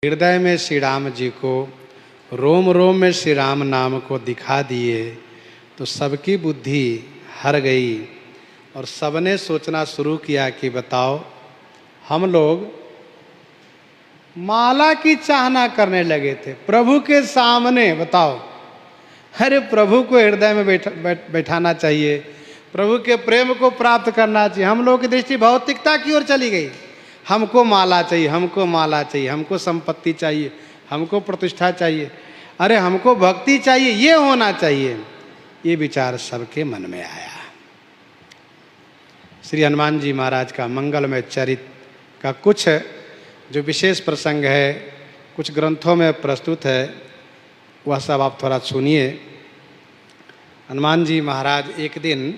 हृदय में श्री राम जी को, रोम रोम में श्री राम नाम को दिखा दिए तो सबकी बुद्धि हर गई और सबने सोचना शुरू किया कि बताओ, हम लोग माला की चाहना करने लगे थे प्रभु के सामने। बताओ, अरे प्रभु को हृदय में बैठाना चाहिए, प्रभु के प्रेम को प्राप्त करना चाहिए। हम लोग की दृष्टि भौतिकता की ओर चली गई। हमको माला चाहिए, हमको माला चाहिए, हमको संपत्ति चाहिए, हमको प्रतिष्ठा चाहिए, अरे हमको भक्ति चाहिए, ये होना चाहिए। ये विचार सबके मन में आया। श्री हनुमान जी महाराज का मंगलमय चरित्र का कुछ जो विशेष प्रसंग है, कुछ ग्रंथों में प्रस्तुत है, वह सब आप थोड़ा सुनिए। हनुमान जी महाराज एक दिन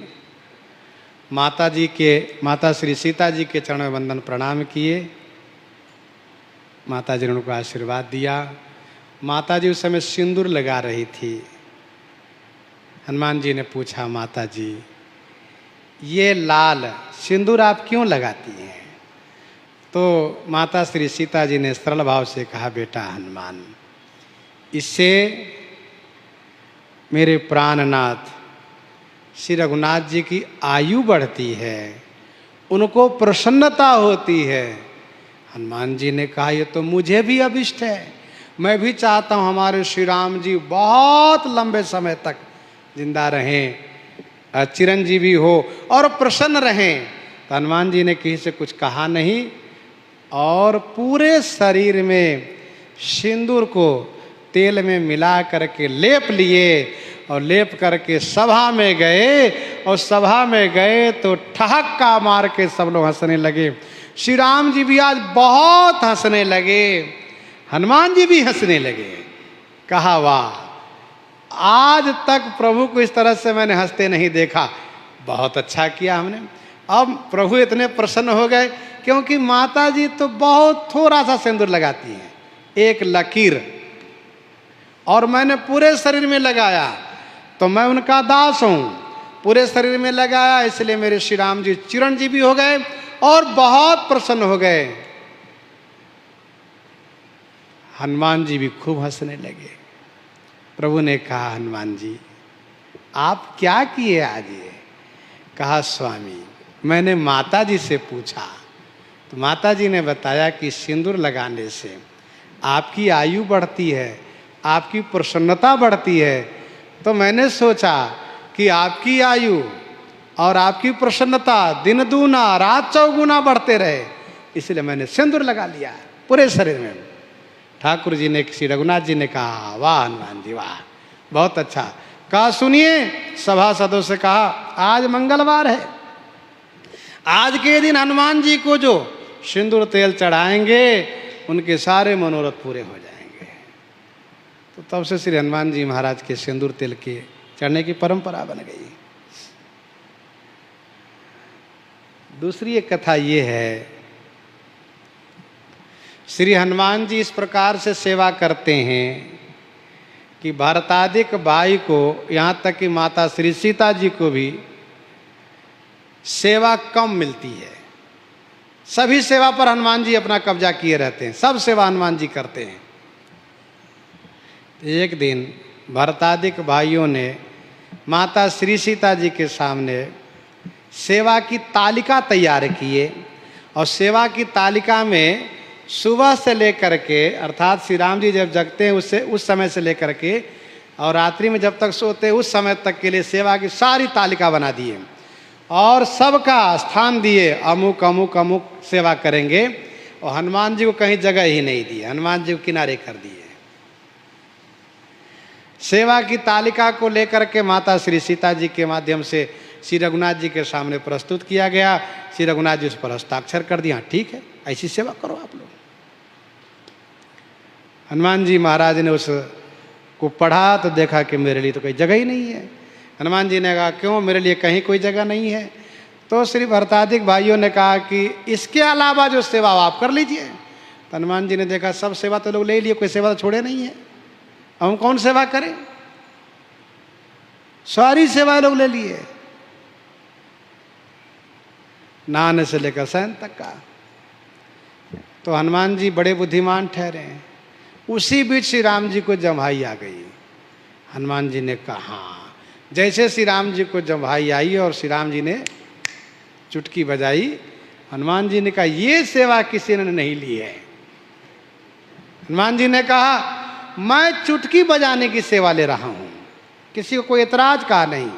माता श्री सीता जी के चरण में वंदन प्रणाम किए। माता जी ने उनको आशीर्वाद दिया। माता जी उस समय सिंदूर लगा रही थी। हनुमान जी ने पूछा, माता जी ये लाल सिंदूर आप क्यों लगाती हैं? तो माता श्री सीता जी ने सरल भाव से कहा, बेटा हनुमान, इससे मेरे प्राणनाथ श्री रघुनाथ जी की आयु बढ़ती है, उनको प्रसन्नता होती है। हनुमान जी ने कहा, ये तो मुझे भी अभिष्ट है, मैं भी चाहता हूँ हमारे श्री राम जी बहुत लंबे समय तक जिंदा रहें, चिरंजीवी हो और प्रसन्न रहें। तो हनुमान जी ने किसी से कुछ कहा नहीं और पूरे शरीर में सिंदूर को तेल में मिला करके लेप लिए और लेप करके सभा में गए। और सभा में गए तो ठहक्का मार के सब लोग हंसने लगे। श्री राम जी भी आज बहुत हंसने लगे, हनुमान जी भी हंसने लगे। कहा, वाह, आज तक प्रभु को इस तरह से मैंने हंसते नहीं देखा, बहुत अच्छा किया हमने। अब प्रभु इतने प्रसन्न हो गए क्योंकि माता जी तो बहुत थोड़ा सा सिंदूर लगाती हैं, एक लकीर, और मैंने पूरे शरीर में लगाया तो मैं उनका दास हूँ। पूरे शरीर में लगाया इसलिए मेरे श्री राम जी चिरंजीवी हो गए और बहुत प्रसन्न हो गए। हनुमान जी भी खूब हंसने लगे। प्रभु ने कहा, हनुमान जी आप क्या किए आज ये? कहा, स्वामी मैंने माता जी से पूछा तो माता जी ने बताया कि सिंदूर लगाने से आपकी आयु बढ़ती है, आपकी प्रसन्नता बढ़ती है। तो मैंने सोचा कि आपकी आयु और आपकी प्रसन्नता दिन दूना रात चौगुना बढ़ते रहे, इसलिए मैंने सिंदूर लगा लिया पूरे शरीर में। ठाकुर जी ने, श्री रघुनाथ जी ने कहा, वाह हनुमान जी वाह, बहुत अच्छा कहा। सुनिए, सभासदों से कहा, आज मंगलवार है, आज के दिन हनुमान जी को जो सिंदूर तेल चढ़ाएंगे उनके सारे मनोरथ पूरे हो जाएंगे। तो तब से श्री हनुमान जी महाराज के सिंदूर तेल के चढ़ने की परंपरा बन गई। दूसरी एक कथा ये है, श्री हनुमान जी इस प्रकार से सेवा करते हैं कि भरतादिक भाई को, यहाँ तक कि माता श्री सीता जी को भी सेवा कम मिलती है। सभी सेवा पर हनुमान जी अपना कब्जा किए रहते हैं, सब सेवा हनुमान जी करते हैं। एक दिन भरतादिक भाइयों ने माता श्री सीता जी के सामने सेवा की तालिका तैयार किए और सेवा की तालिका में सुबह से लेकर के, अर्थात श्री राम जी जब जगते हैं उससे उस समय से लेकर के और रात्रि में जब तक सोते हैं उस समय तक के लिए सेवा की सारी तालिका बना दिए और सबका स्थान दिए, अमुक अमुक अमुक सेवा करेंगे। और हनुमान जी को कहीं जगह ही नहीं दी, हनुमान जी को किनारे कर दिए। सेवा की तालिका को लेकर के माता श्री सीता जी के माध्यम से श्री रघुनाथ जी के सामने प्रस्तुत किया गया। श्री रघुनाथ जी उस पर हस्ताक्षर कर दिया, ठीक है ऐसी सेवा करो आप लोग। हनुमान जी महाराज ने उसको पढ़ा तो देखा कि मेरे लिए तो कोई जगह ही नहीं है। हनुमान जी ने कहा, क्यों, मेरे लिए कहीं कोई जगह नहीं है? तो श्री भरतादिक भाइयों ने कहा कि इसके अलावा जो सेवा आप कर लीजिए। तो हनुमान जी ने देखा सब सेवा तो लोग ले लिए, कोई सेवा तो छोड़े नहीं है, हम कौन सेवा करें? सारी सेवा लोग ले लिए, नहाने से लेकर शयन तक का। तो हनुमान जी बड़े बुद्धिमान ठहरे हैं। उसी बीच श्री राम जी को जम्हाई आ गई। हनुमान जी ने कहा, हाँ। जैसे श्री राम जी को जम्हाई आई और श्री राम जी ने चुटकी बजाई, हनुमान जी ने कहा ये सेवा किसी ने नहीं ली है। हनुमान जी ने कहा मैं चुटकी बजाने की सेवा ले रहा हूं, किसी को कोई एतराज कहा नहीं।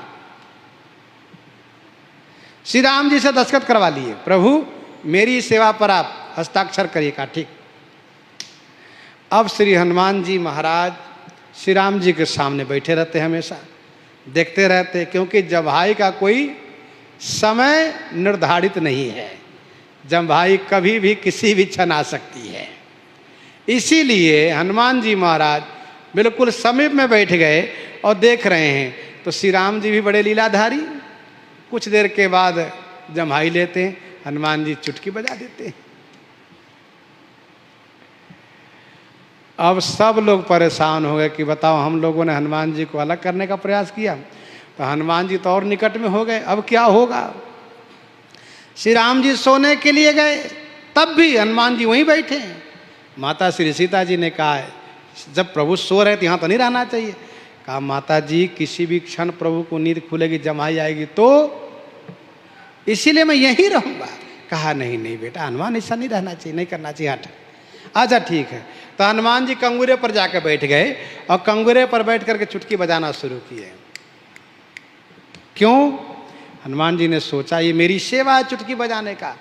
श्री राम जी से दस्तखत करवा लिए, प्रभु मेरी सेवा पर आप हस्ताक्षर करिए। कहा ठीक। अब श्री हनुमान जी महाराज श्री राम जी के सामने बैठे रहते, हमेशा देखते रहते, क्योंकि जम्हाई का कोई समय निर्धारित नहीं है। जम्हाई कभी भी किसी भी क्षण आ सकती है। इसीलिए हनुमान जी महाराज बिल्कुल समीप में बैठ गए और देख रहे हैं। तो श्री राम जी भी बड़े लीलाधारी, कुछ देर के बाद जम्हाई लेते हैं, हनुमान जी चुटकी बजा देते हैं। अब सब लोग परेशान हो गए कि बताओ, हम लोगों ने हनुमान जी को अलग करने का प्रयास किया, तो हनुमान जी तो और निकट में हो गए, अब क्या होगा। श्री राम जी सोने के लिए गए, तब भी हनुमान जी वहीं बैठे। माता श्री सीता जी ने कहा, जब प्रभु सो रहे तो यहाँ तो नहीं रहना चाहिए। कहा माता जी किसी भी क्षण प्रभु को नींद खुलेगी, जम्हाई आएगी, तो इसीलिए मैं यहीं रहूँगा। कहा नहीं नहीं बेटा, हनुमान ऐसा नहीं रहना चाहिए, नहीं करना चाहिए, हट। अच्छा ठीक है। तो हनुमान जी कंगूरे पर जाकर बैठ गए और कंगूरे पर बैठ करके चुटकी बजाना शुरू किए। क्यों? हनुमान जी ने सोचा ये मेरी सेवा है चुटकी बजाने का,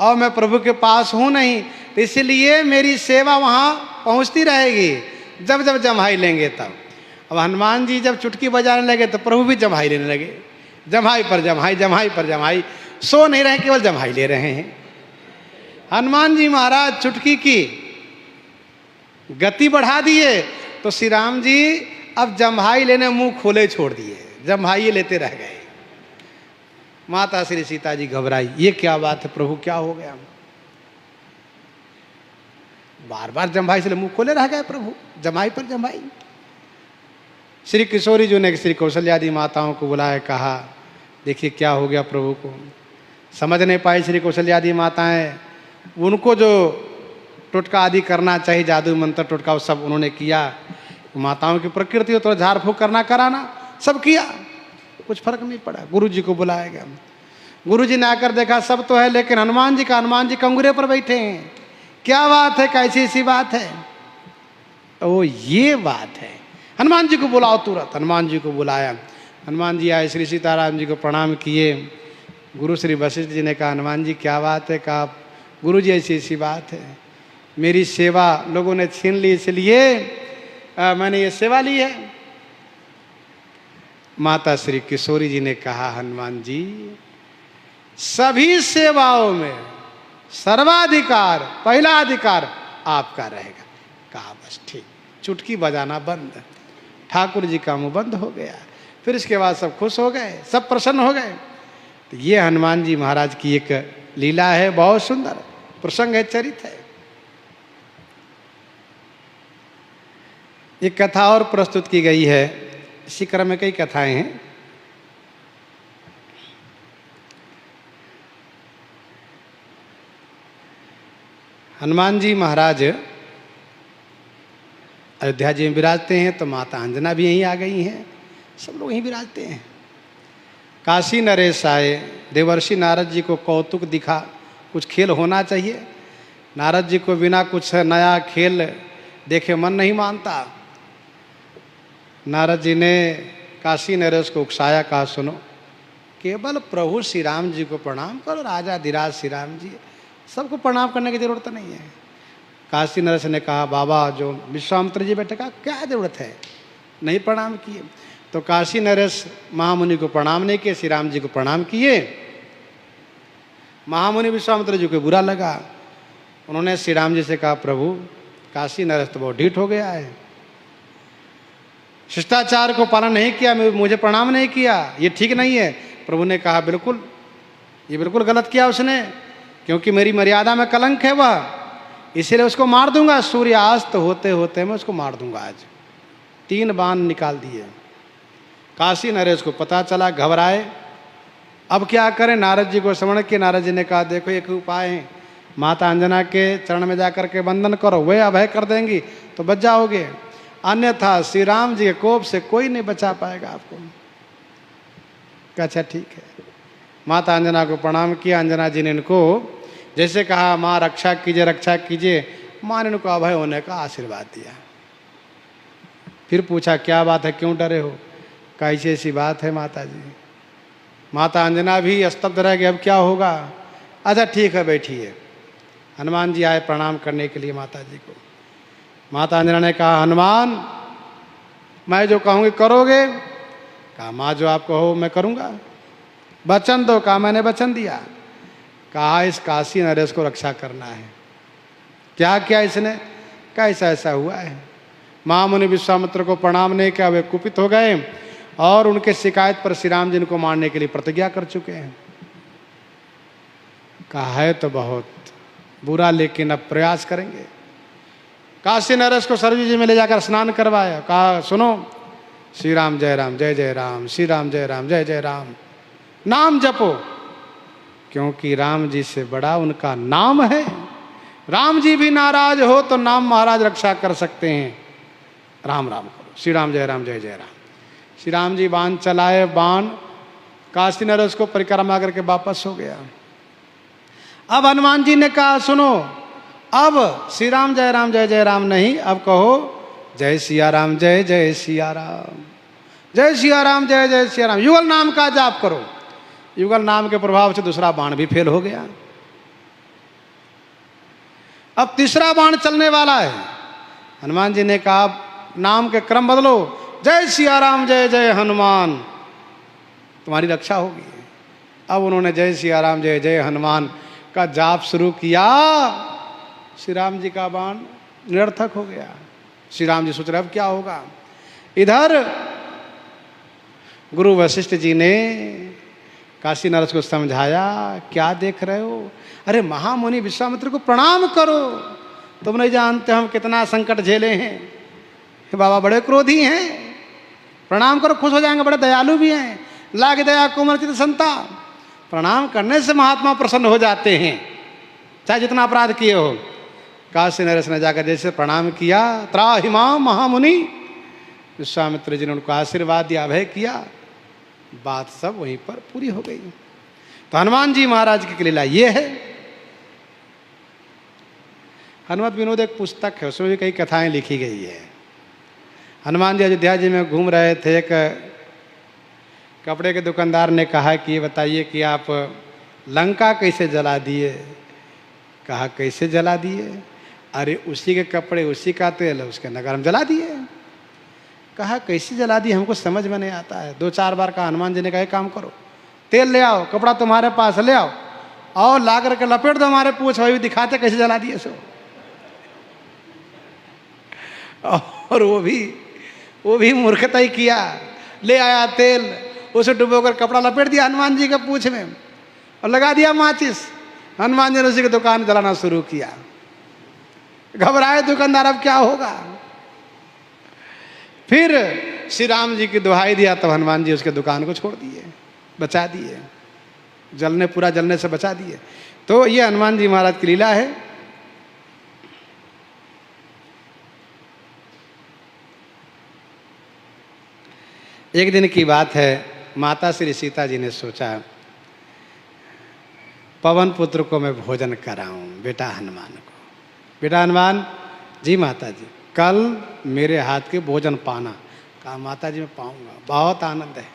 और मैं प्रभु के पास हूँ नहीं, तो इसलिए मेरी सेवा वहाँ पहुँचती रहेगी जब जब जम्हाई लेंगे तब। अब हनुमान जी जब चुटकी बजाने लगे तो प्रभु भी जम्हाई लेने लगे, जम्हाई पर जम्हाई, जम्हाई पर जम्हाई, सो नहीं रहे, केवल जम्हाई ले रहे हैं। हनुमान जी महाराज चुटकी की गति बढ़ा दिए तो श्री राम जी अब जम्हाई लेने मुंह खोले छोड़ दिए, जम्हाई लेते रह गए। माता श्री सीता जी घबराई, ये क्या बात है प्रभु, क्या हो गया। बार बार जम्हाई से मुंह खोले रह गए प्रभु, जम्हाई पर जम्हाई। श्री किशोरी जी ने श्री कौशल्यादि माताओं को बुलाया, कहा देखिए क्या हो गया प्रभु को। समझ नहीं पाई श्री कौशल्यादि माताएं, उनको जो टोटका आदि करना चाहिए, जादू मंत्र टोटका, वो सब उन्होंने किया। माताओं की प्रकृति हो तो झाड़ फूक करना कराना सब किया, कुछ फर्क नहीं पड़ा। गुरु जी को बुलाया गया, गुरु जी ने आकर देखा सब तो है, लेकिन हनुमान जी कंगूरे पर बैठे हैं। क्या बात है, कैसी ऐसी बात है। ओ ये बात है, हनुमान जी को बुलाओ तुरंत। हनुमान जी को बुलाया, हनुमान जी आए, श्री सीताराम जी को प्रणाम किए। गुरु श्री वशिष्ठ जी ने कहा हनुमान जी क्या बात है। कहा गुरु जी ऐसी ऐसी बात है, मेरी सेवा लोगों ने छीन ली, इसलिए मैंने ये सेवा ली है। माता श्री किशोरी जी ने कहा हनुमान जी सभी सेवाओं में सर्वाधिकार, पहला अधिकार आपका रहेगा। कहा बस ठीक, चुटकी बजाना बंद। ठाकुर जी का मुंह बंद हो गया। फिर इसके बाद सब खुश हो गए, सब प्रसन्न हो गए। तो ये हनुमान जी महाराज की एक लीला है, बहुत सुंदर प्रसंग है, चरित्र है। एक कथा और प्रस्तुत की गई है, इसी क्रम में कई कथाएं हैं। हनुमान जी महाराज अयोध्या जी में विराजते हैं, तो माता अंजना भी यहीं आ गई हैं, सब लोग यहीं विराजते हैं। काशी नरेश आए, देवर्षि नारद जी को कौतुक दिखा, कुछ खेल होना चाहिए। नारद जी को बिना कुछ नया खेल देखे मन नहीं मानता। नारद जी ने काशी नरेश को उकसाया, कहा सुनो, केवल प्रभु श्री राम जी को प्रणाम करो, राजा धीराज श्री राम जी, सबको प्रणाम करने की जरूरत नहीं है। काशी नरेश ने कहा बाबा जो विश्वामित्र जी बैठे, कहा क्या जरूरत है, नहीं प्रणाम किए। तो काशी नरेश महामुनि को प्रणाम नहीं किए, श्री राम जी को प्रणाम किए। महामुनि विश्वामित्र जी को बुरा लगा, उन्होंने श्री राम जी से कहा प्रभु काशी नरेश तो बहुत ढीठ हो गया है, शिष्टाचार को पालन नहीं किया, मुझे प्रणाम नहीं किया, ये ठीक नहीं है। प्रभु ने कहा बिल्कुल, ये बिल्कुल गलत किया उसने, क्योंकि मेरी मर्यादा में कलंक है वह, इसीलिए उसको मार दूंगा। सूर्यास्त होते होते मैं उसको मार दूंगा। आज 3 बाण निकाल दिए। काशी नरेश को पता चला, घबराए, अब क्या करें। नारद जी को स्मरण किया, नारद जी ने कहा देखो एक उपाय है, माता अंजना के चरण में जाकर के वंदन करो, वे अभय कर देंगी तो बच जाओगे, अन्यथा श्री राम जी के कोप से कोई नहीं बचा पाएगा आपको। अच्छा ठीक है। माता अंजना को प्रणाम किया। अंजना जी ने इनको जैसे कहा माँ रक्षा कीजिए रक्षा कीजिए, माँ ने इनको अभय होने का आशीर्वाद दिया। फिर पूछा क्या बात है, क्यों डरे हो? कहा ऐसी ऐसी बात है माता जी। माता अंजना भी स्तब्ध रह गई, अब क्या होगा? अच्छा ठीक है बैठिए। हनुमान जी आए प्रणाम करने के लिए माता जी को। माता अंजना ने कहा हनुमान मैं जो कहूँगी करोगे? कहा माँ जो आप कहो मैं करूँगा। वचन दो। कहा मैंने वचन दिया। कहा इस काशी नरेश को रक्षा करना है। क्या किया इसने? कहा ऐसा ऐसा हुआ है। महामुनि विश्वामित्र को प्रणाम नहीं किया, वे कुपित हो गए और उनके शिकायत पर श्री राम जी को मारने के लिए प्रतिज्ञा कर चुके हैं। कहा है तो बहुत बुरा, लेकिन अब प्रयास करेंगे। काशी नरेश को सरयू जी में ले जाकर स्नान करवाया। कहा सुनो श्री राम जय राम जय जय राम, श्री राम जय राम जय जय राम, नाम जपो, क्योंकि राम जी से बड़ा उनका नाम है। राम जी भी नाराज हो तो नाम महाराज रक्षा कर सकते हैं। राम राम करो, श्री राम जय राम जय जय राम। श्री राम जी बाण चलाए, बाण काशी नरेश को परिक्रमा करके वापस हो गया। अब हनुमान जी ने कहा सुनो अब श्री राम जय जय राम नहीं, अब कहो जय सिया राम जय जय सिया राम, जय सिया राम जय जय सिया राम। युगल नाम का जाप करो। युगल नाम के प्रभाव से दूसरा बाण भी फेल हो गया। अब तीसरा बाण चलने वाला है। हनुमान जी ने कहा नाम के क्रम बदलो, जय सिया राम जय जय हनुमान, तुम्हारी रक्षा होगी। अब उन्होंने जय सिया राम जय जय हनुमान का जाप शुरू किया। श्री राम जी का बाण निरर्थक हो गया। श्री राम जी सोच रहे अब क्या होगा। इधर गुरु वशिष्ठ जी ने काशी नरेश को समझाया, क्या देख रहे हो? अरे महामुनि विश्वामित्र को प्रणाम करो, तुम नहीं जानते हम कितना संकट झेले हैं। बाबा बड़े क्रोधी हैं, प्रणाम करो खुश हो जाएंगे, बड़े दयालु भी हैं। लाग दया कोमल चित संता, प्रणाम करने से महात्मा प्रसन्न हो जाते हैं, चाहे जितना अपराध किए हो। काशी नरेश ने जाकर जैसे प्रणाम किया, त्राहि मां महामुनि, विश्वामित्र जी ने उनको आशीर्वाद दिया, अभय किया, बात सब वहीं पर पूरी हो गई। तो हनुमान जी महाराज की लीला ये है। हनुमत विनोद एक पुस्तक है, उसमें भी कई कथाएं लिखी गई है। हनुमान जी अयोध्या जी में घूम रहे थे, एक कपड़े के दुकानदार ने कहा कि ये बताइए कि आप लंका कैसे जला दिए? कहा कैसे जला दिए? अरे उसी के कपड़े उसी का तेल उसके नगर में जला दिए। कहा कैसे जला दिए, हमको समझ में नहीं आता है। 2-4 बार कहा। हनुमान जी ने कहा एक काम करो, तेल ले आओ, कपड़ा तुम्हारे पास ले आओ और ला करके लपेट दो हमारे पूछ, वही दिखाते कैसे जला दिए सो। और वो भी मूर्खता ही किया। ले आया तेल, उसे डुबोकर कपड़ा लपेट दिया हनुमान जी के पूछ में और लगा दिया माचिस। हनुमान जी ने उसी की दुकान जलाना शुरू किया। घबराए दुकानदार, अब क्या होगा। फिर श्री राम जी की दुहाई दिया, तब हनुमान जी उसके दुकान को छोड़ दिए, बचा दिए, पूरा जलने से बचा दिए। तो ये हनुमान जी महाराज की लीला है। एक दिन की बात है, माता श्री सीता जी ने सोचा पवन पुत्र को मैं भोजन कराऊं, बेटा हनुमान को। बेटा हनुमान जी, माता जी कल मेरे हाथ के भोजन पाना। कहा माता जी मैं पाऊंगा, बहुत आनंद है।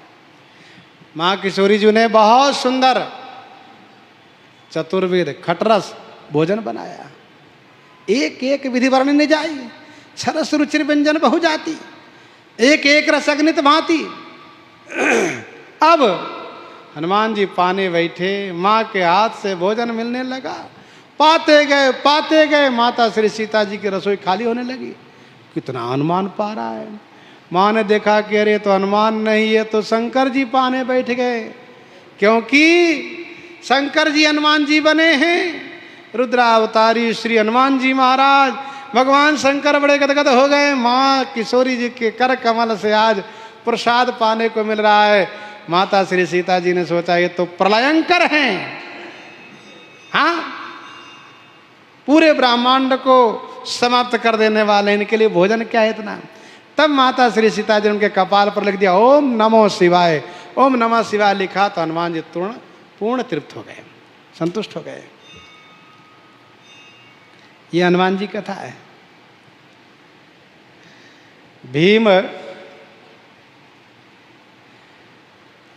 माँ किशोरी जी ने बहुत सुंदर चतुर्वेद खटरस भोजन बनाया, एक एक विधि वर्णन नहीं जाई, सरस रुचिर व्यंजन बहु जाति, एक एक रस अग्नित भांति। अब हनुमान जी पाने बैठे, माँ के हाथ से भोजन मिलने लगा। पाते गए माता श्री सीता जी की रसोई खाली होने लगी। कितना हनुमान पा रहा है। माँ ने देखा कि अरे तो हनुमान नहीं है तो शंकर जी पाने बैठ गए, क्योंकि शंकर जी हनुमान जी बने हैं। रुद्रावतारी श्री हनुमान जी महाराज, भगवान शंकर बड़े गदगद हो गए। माँ किशोरी जी के कर कमल से आज प्रसाद पाने को मिल रहा है। माता श्री सीता जी ने सोचा ये तो प्रलयंकर हैं। हाँ, पूरे ब्रह्मांड को समाप्त कर देने वाले, इनके लिए भोजन क्या है इतना। तब माता श्री सीता जी ने उनके कपाल पर लिख दिया ओम नमो शिवाय, ओम नमः शिवाय लिखा तो हनुमान जी पूर्ण तृप्त हो गए, संतुष्ट हो गए। ये हनुमान जी कथा है।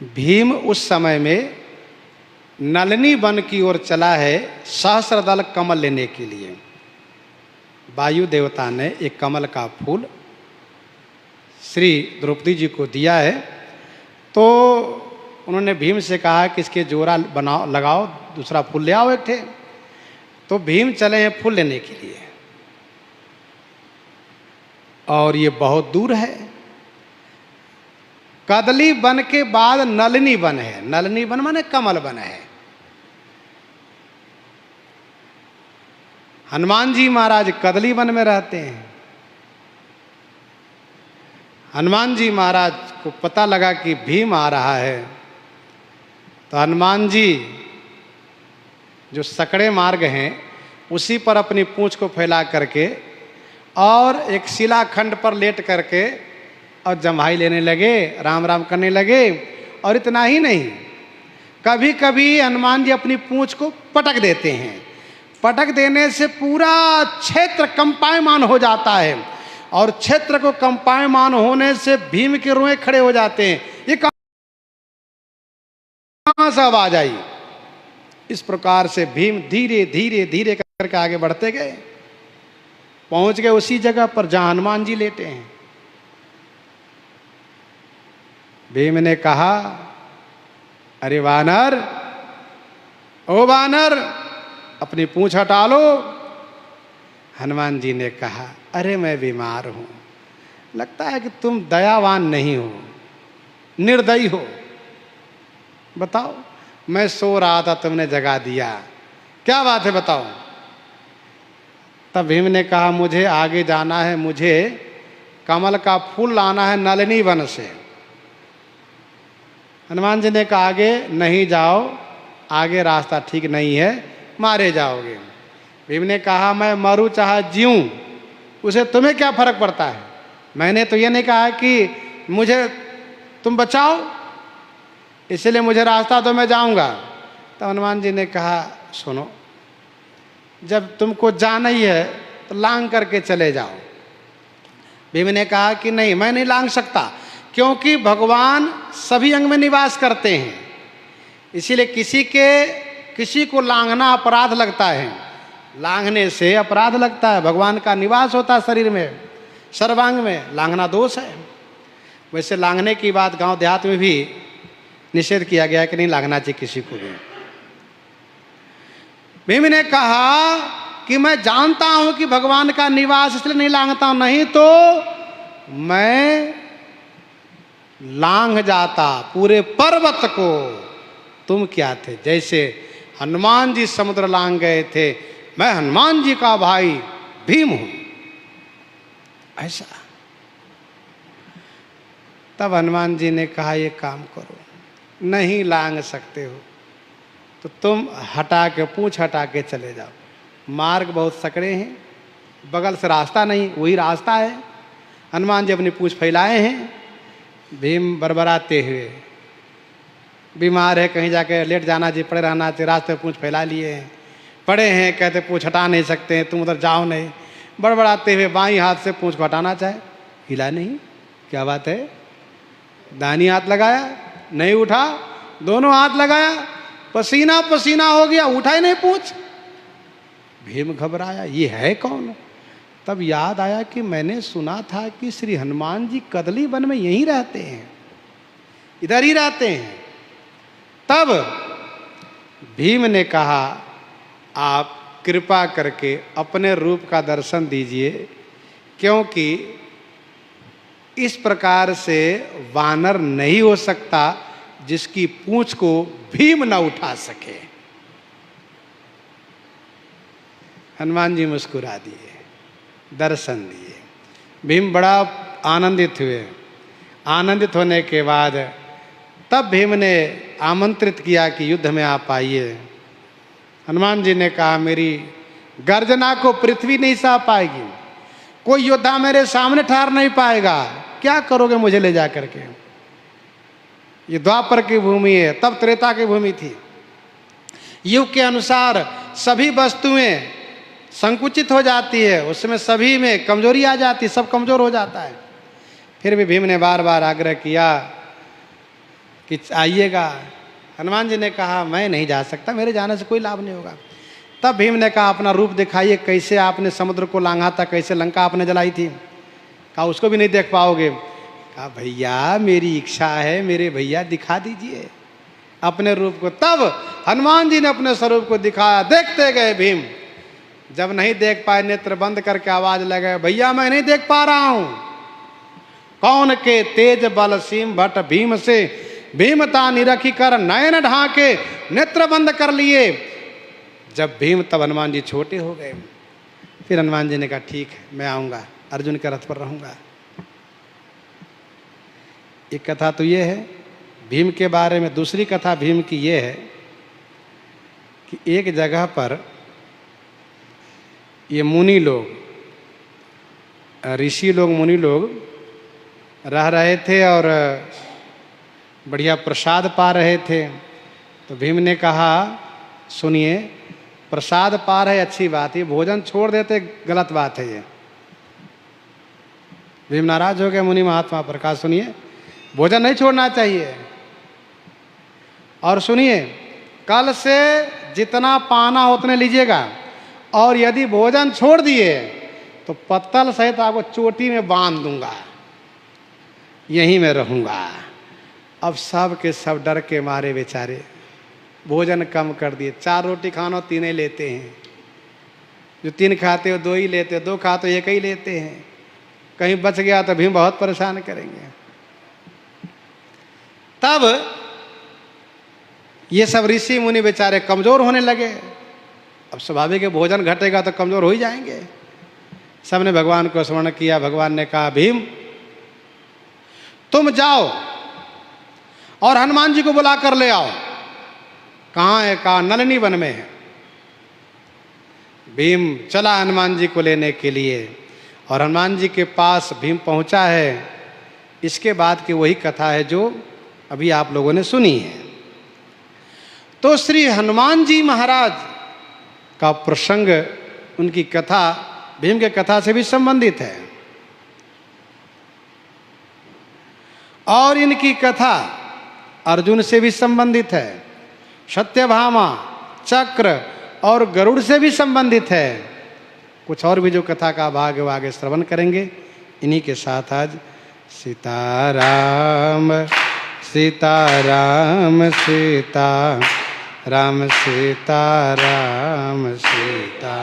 भीम उस समय में नलिनी वन की ओर चला है सहस्रदल कमल लेने के लिए। वायु देवता ने एक कमल का फूल श्री द्रौपदी जी को दिया है, तो उन्होंने भीम से कहा कि इसके जोड़ा बनाओ, लगाओ, दूसरा फूल ले आओ एक थे। तो भीम चले हैं फूल लेने के लिए, और ये बहुत दूर है। कदली वन के बाद नलिनी वन है। नलिनी वन माने कमल वन है। हनुमान जी महाराज कदली वन में रहते हैं। हनुमान जी महाराज को पता लगा कि भीम आ रहा है, तो हनुमान जी जो सकड़े मार्ग हैं उसी पर अपनी पूंछ को फैला करके और एक शिलाखंड पर लेट करके और जम्हाई लेने लगे, राम राम करने लगे। और इतना ही नहीं, कभी कभी हनुमान जी अपनी पूंछ को पटक देते हैं। पटक देने से पूरा क्षेत्र कंपायमान हो जाता है, और क्षेत्र को कंपायमान होने से भीम के रोए खड़े हो जाते हैं। ये कहां से आवाज आई? इस प्रकार से भीम धीरे धीरे धीरे करके आगे बढ़ते गए, पहुंच गए उसी जगह पर जहां हनुमान जी लेटे हैं। भीम ने कहा अरे वानर, ओ वानर, अपनी पूंछ हटा लो। हनुमान जी ने कहा अरे मैं बीमार हूं, लगता है कि तुम दयावान नहीं हो, निर्दयी हो। बताओ, मैं सो रहा था, तुमने जगा दिया, क्या बात है बताओ। तब भीम ने कहा मुझे आगे जाना है, मुझे कमल का फूल लाना है नलिनी वन से। हनुमान जी ने कहा आगे नहीं जाओ, आगे रास्ता ठीक नहीं है, मारे जाओगे। भीम ने कहा मैं मरूं चाहे जीऊं, उसे तुम्हें क्या फर्क पड़ता है? मैंने तो ये नहीं कहा कि मुझे तुम बचाओ, इसलिए मुझे रास्ता दो, मैं जाऊंगा। तो हनुमान जी ने कहा सुनो, जब तुमको जाना ही है तो लांग करके चले जाओ। भीम ने कहा कि नहीं, मैं नहीं लांग सकता, क्योंकि भगवान सभी अंग में निवास करते हैं, इसीलिए किसी को लांघना अपराध लगता है। लांघने से अपराध लगता है, भगवान का निवास होता है शरीर में, सर्वांग में, लांघना दोष है। वैसे लांघने की बात गांव देहात में भी निषेध किया गया कि नहीं लांघना चाहिए किसी को भी। भीम ने कहा कि मैं जानता हूं कि भगवान का निवास, इसलिए नहीं लांघता हूं, नहीं तो मैं लांघ जाता पूरे पर्वत को। तुम क्या थे? जैसे हनुमान जी समुद्र लांघ गए थे, मैं हनुमान जी का भाई भीम हूं, ऐसा। तब हनुमान जी ने कहा ये काम करो, नहीं लांघ सकते हो तो तुम हटा के, पूंछ हटा के चले जाओ। मार्ग बहुत सकड़े हैं, बगल से रास्ता नहीं, वही रास्ता है। हनुमान जी अपनी पूंछ फैलाए हैं। भीम बरबराते हुए, बीमार है, कहीं जाके लेट जाना चाहिए, पड़े रहना चाहिए, रास्ते पूंछ फैला लिए हैं, पड़े हैं, कहते पूंछ हटा नहीं सकते, तुम उधर जाओ नहीं। बड़बड़ाते हुए बाईं हाथ से पूंछ को हटाना चाहे, हिला नहीं, क्या बात है? दाहिनी हाथ लगाया, नहीं उठा, दोनों हाथ लगाया, पसीना पसीना हो गया, उठा ही नहीं पूंछ। भीम घबराया, ये है कौन? तब याद आया कि मैंने सुना था कि श्री हनुमान जी कदली वन में यहीं रहते हैं, इधर ही रहते हैं। तब भीम ने कहा आप कृपा करके अपने रूप का दर्शन दीजिए, क्योंकि इस प्रकार से वानर नहीं हो सकता जिसकी पूंछ को भीम न उठा सके। हनुमान जी मुस्कुरा दिए, दर्शन दिए। भीम बड़ा आनंदित हुए। आनंदित होने के बाद तब भीम ने आमंत्रित किया कि युद्ध में आप आइए। हनुमान जी ने कहा मेरी गर्जना को पृथ्वी नहीं सह पाएगी, कोई योद्धा मेरे सामने ठहर नहीं पाएगा। क्या करोगे मुझे ले जा करके? ये द्वापर की भूमि है, तब त्रेता की भूमि थी। युग के अनुसार सभी वस्तुएं संकुचित हो जाती है, उसमें सभी में कमजोरी आ जाती है, सब कमजोर हो जाता है। फिर भी भीम ने बार बार आग्रह किया कि आइएगा। हनुमान जी ने कहा मैं नहीं जा सकता, मेरे जाने से कोई लाभ नहीं होगा। तब भीम ने कहा अपना रूप दिखाइए, कैसे आपने समुद्र को लांघा था, कैसे लंका आपने जलाई थी। कहा उसको भी नहीं देख पाओगे। कहा भैया मेरी इच्छा है, मेरे भैया दिखा दीजिए अपने रूप को। तब हनुमान जी ने अपने स्वरूप को दिखाया। देखते गए भीम, जब नहीं देख पाए नेत्र बंद करके आवाज लगे, भैया मैं नहीं देख पा रहा हूं। कौन के तेज बल सीम भट भीम से भीमता निरखी कर नयन ढाके नेत्र बंद कर लिए। जब भीम, तब हनुमान जी छोटे हो गए। फिर हनुमान जी ने कहा ठीक है मैं आऊंगा, अर्जुन के रथ पर रहूंगा। एक कथा तो ये है भीम के बारे में। दूसरी कथा भीम की ये है कि एक जगह पर ये मुनि लोग, ऋषि लोग, मुनि लोग रह रहे थे और बढ़िया प्रसाद पा रहे थे। तो भीम ने कहा सुनिए, प्रसाद पा रहे अच्छी बात है, भोजन छोड़ देते गलत बात है ये। भीम नाराज हो गए मुनि महात्मा पर। कहा सुनिए भोजन नहीं छोड़ना चाहिए, और सुनिए कल से जितना पाना उतने लीजिएगा, और यदि भोजन छोड़ दिए तो पत्तल सहित आपको चोटी में बांध दूंगा, यहीं में रहूंगा। अब सब के सब डर के मारे बेचारे भोजन कम कर दिए। 4 रोटी खाना 3 ही लेते हैं, जो 3 खाते हो 2 ही लेते, 2 खाते हो 1 ही लेते हैं। कहीं बच गया तो भीम बहुत परेशान करेंगे। तब ये सब ऋषि मुनि बेचारे कमजोर होने लगे। अब स्वाभाविक है भोजन घटेगा तो कमजोर हो ही जाएंगे। सबने भगवान को स्मरण किया। भगवान ने कहा भीम तुम जाओ और हनुमान जी को बुला कर ले आओ। कहाँ है? कहा नलिनी वन में है। भीम चला हनुमान जी को लेने के लिए, और हनुमान जी के पास भीम पहुंचा है। इसके बाद की वही कथा है जो अभी आप लोगों ने सुनी है। तो श्री हनुमान जी महाराज का प्रसंग, उनकी कथा भीम के कथा से भी संबंधित है, और इनकी कथा अर्जुन से भी संबंधित है, सत्यभामा, चक्र और गरुड़ से भी संबंधित है। कुछ और भी जो कथा का भाग है वो आगे श्रवण करेंगे। इन्हीं के साथ आज सीताराम सीताराम सीता राम सीताराम सीता